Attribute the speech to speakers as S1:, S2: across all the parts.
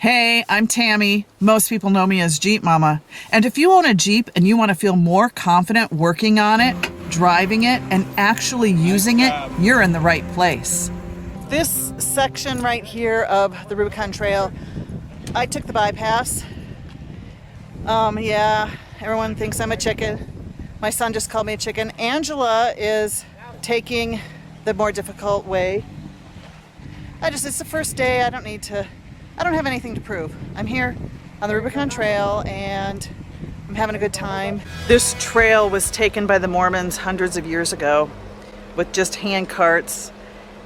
S1: Hey, I'm Tammy. Most people know me as Jeep Momma. And if you own a Jeep and you want to feel more confident working on it, driving it, and actually using it, you're in the right place. This section right here of the Rubicon Trail, I took the bypass. Yeah, everyone thinks I'm a chicken. My son just called me a chicken. Angela is taking the more difficult way. It's the first day. I don't have anything to prove. I'm here on the Rubicon Trail and I'm having a good time. This trail was taken by the Mormons hundreds of years ago with just hand carts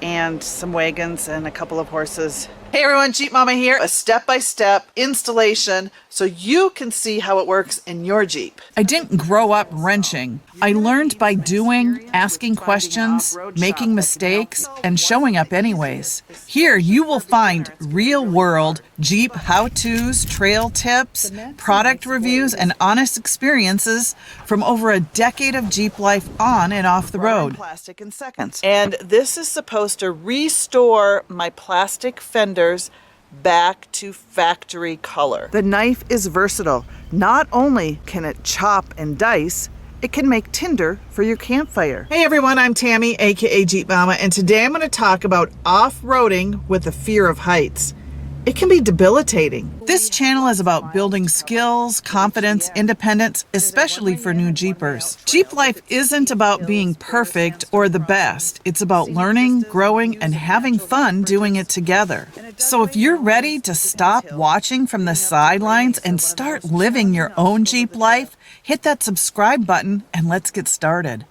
S1: and some wagons and a couple of horses. Hey everyone, Jeep Momma here. A step-by-step installation so you can see how it works in your Jeep. I didn't grow up wrenching. I learned by doing, asking questions, making mistakes, and showing up anyways. Here you will find real-world Jeep how-tos, trail tips, product reviews, and honest experiences from over a decade of Jeep life on and off the road. Plastic in seconds. And this is supposed to restore my plastic fenders back to factory color. The knife is versatile. Not only can it chop and dice, it can make tinder for your campfire. Hey everyone, I'm Tammy, aka Jeep Momma, and today I'm going to talk about off-roading with the fear of heights. It can be debilitating. This channel is about building skills, confidence, independence, especially for new Jeepers. Jeep life isn't about being perfect or the best. It's about learning, growing, and having fun doing it together. So if you're ready to stop watching from the sidelines and start living your own Jeep life, hit that subscribe button and let's get started.